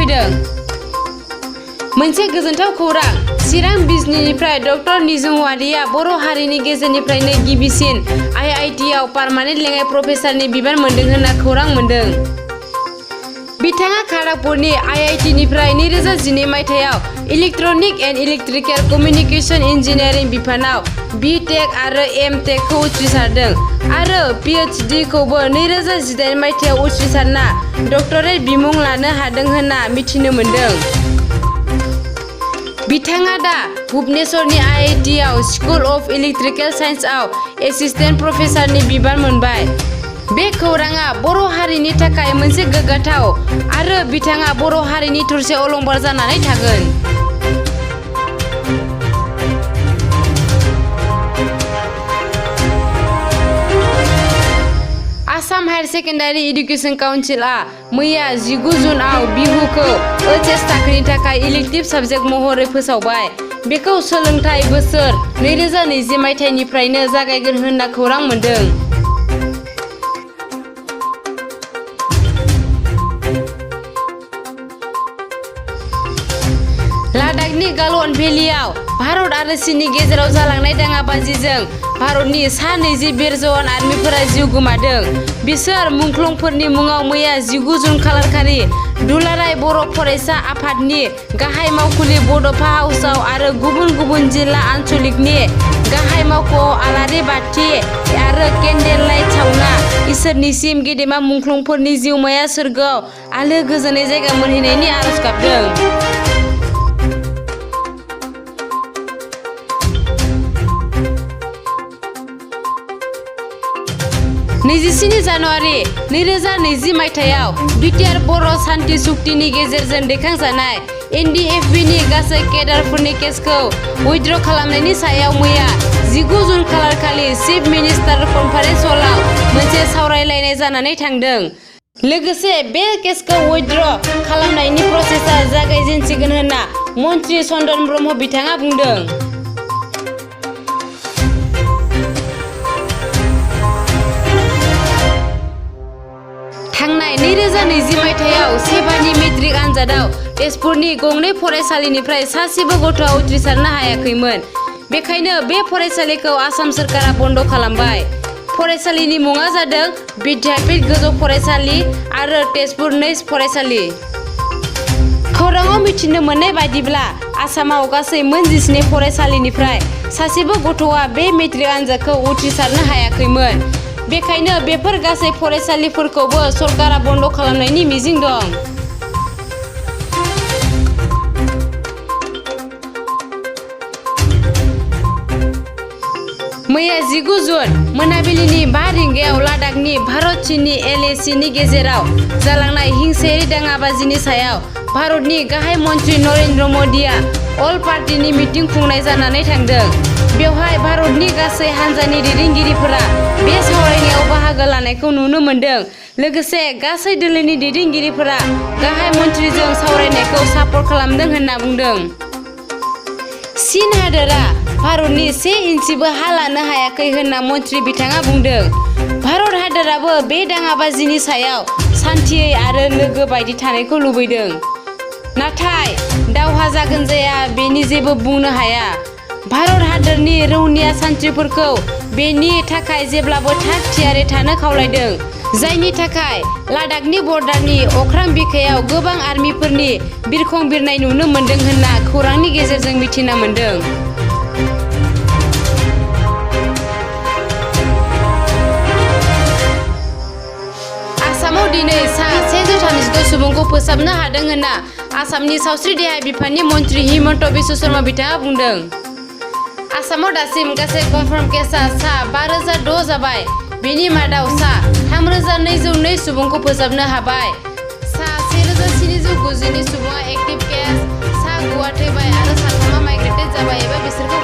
फैदों। मोनसे गोजोनथाव खौरां चिरां बिजनीनिफ्राय डक्टर निजोम औवारिया बर' हारिनि गेजेरनिफ्रायनो गिबिसिन IIT आव पार्मानेन्ट लेङाइ प्रफेसारनि बिबान मोनदों होनना खौरां मोनदों। बिथाङा खड़गपुरनि IIT निफ्राय 2012 मायथाइयाव electronic and electrical communication engineering बिफानाव BTech आरो MTech खौ उथ्रिसारदों आरो PhD खौबो 2018 मायथाइयाव उथ्रिसारना डक्टरेट बिमुं लानो हादों होनना मिथिनो मोनदों। बिथाङा दा भुवनेश्वरनि IIT आव स्कुल अफ इलेक्ट्रिकेल साइन्स आव एसिस्टेन्ट प्रफेसारनि बिबान मोनबाय। बे खौराङा बर' हारिनि थाखाय मोनसे गोग्गाथाव आरो बिथाङा बर' हारिनि थरसे अलंबार जानानै थागोन। आसाम हायर सेकेन्डारि एडुकेशन काउन्सिलआ मैया 19 जुनआव बिहुखौ HS थाखोनि थाखाय इलेक्टिभ साबजेक्ट महरै फोसावबाय। बेखौ सोलोंथाइ बोसोर 2020 मायथाइनिफ्रायनो जागायगोन होनना खौरां मोनदों। लादाखनि गालवान भेलियाव भारत आरो चीननि गेजेराव जालांनाय दाङाबाजिजों भारतनि सा 20 बिर जवान आर्मिफोरा जिउ गोमादों। बिसोर मुंख्लंफोरनि मुङाव मैया 19 जुन खालारखालि दुलाराय बर' फरायसा आफादनि गाहाय मावखुलि बड'फा हाउसआव आरो गुबुन गुबुन जिल्ला आनसलिकनि गाहाय मावख'आव आलारि बाथि आरो केन्डेल लाइट सावना इसोरनिसिम गेदेमा मुंख्लंफोरनि जिउमाया सोरगोआव आलो गोजोनै जायगा मोनहैनायनि आरज गाबदों। 27 जानुवारि 2020 मायथाइयाव बिटिआर बर' सान्थि सुक्तिनि गेजेरजों दैखांजानाय NDFB नि गासै केडारफोरनि केसखौ उइथड्र खालामनायनि सायाव मैया 19 जुन खालारखालि चिफ मिनिस्टार कनफारेन्स हलाव मोनसे सावरायलायनाय जानानै थांदों। लोगोसे बे केसखौ उइथड्र खालामनायनि प्रसेसा जागायजेनसिगोन होनना मन्त्रि चन्दन ब्रह्म बिथाङा बुंदों। थांनाय 2020 मायथाइयाव सेबानि मेट्रिक आनजादाव तेजपुरनि गंनै फरायसालिनिफ्राय सासेबो गथ'आ उथ्रिसारनो हायाखैमोन। बेखायनो बे फरायसालिखौ आसाम सोरखारा बन्द खालामबाय। फरायसालिनि मुङा जादों विद्यापीठ गोजौ फरायसालि आरो तेजपुर नैस फरायसालि। खौराङाव मिथिनो मोननाय बायदिब्ला आसामाव गासै मोन 19 फरायसालिनिफ्राय सासेबो गथ'आ बे मेट्रिक आनजादखौ उथ्रिसारनो हायाखैमोन। बेखायनो बेफोर गासै फरायसालिफोरखौबो सरकारा बन्द खालामनायनि मिजिं दं। मैया 19 जुन मोनाबिलिनि 5 रिंगायाव लादाखनि भारत चीननि LAC नि गेजेराव जालांनाय हिंसायारि दाङाबाजिनि सायाव भारतनि गाहाय मन्त्रि नरेन्द्र मदिआ अल पार्टीनि मिटिं खुंनाय जानानै थांदों। बेवहाय भारतनि गासै हान्जानि दैदेनगिरिफोरा बे सावरायनायाव बाहागो लानायखौ नुनो मोनदों। लोगोसे गासै दोलोनि दैदेनगिरिफोरा गाहाय मन्त्रिजों सावरायनायखौ सापर्ट खालामदों होनना बुंदों। चीन हादोरा भारतनि 1 इन्सिबो हा लानो हायाखै होनना मन्त्रि बिथाङा बुंदों। भारत हादोराबो बे दाङाबाजिनि सायाव सान्थियै आरो लोगो बायदि थानायखौ लुबैदों। नाथाय दावहा जागोन जाया बेनि जेबो बुंनो हाया। भारत हादोरनि रौनिया सान्थ्रिफोरखौ बेनि थाखाय जेब्लाबो थाग थियारि थानो खावलायदों, जायनि थाखाय लादाखनि बर्डारनि अख्रां बिखायाव गोबां आर्मिफोरनि बिरखं बिरनाय नुनो मोनदों होनना खौरांनि गेजेरजों मिथिना मोनदों। आसामाव दिनै सा 136 सुबुंखौ फोसाबनो हादों होनना आसामनि सावस्रि देहा बिफाननि मन्त्रि हिमन्त बिश्व शर्मा बिथाङा बुंदों। आसामाव दासिम गासै कनफार्म केसआ सा 5006 जाबाय। बेनि मादाव सा 3202 सुबुंखौ फोसाबनो हाबाय। सा 1790 सुबुङा एक्टिभ केस, सा 9 थैबाय आरो सा 3 माइग्रेटेड जाबाय एबा बिसोरखौ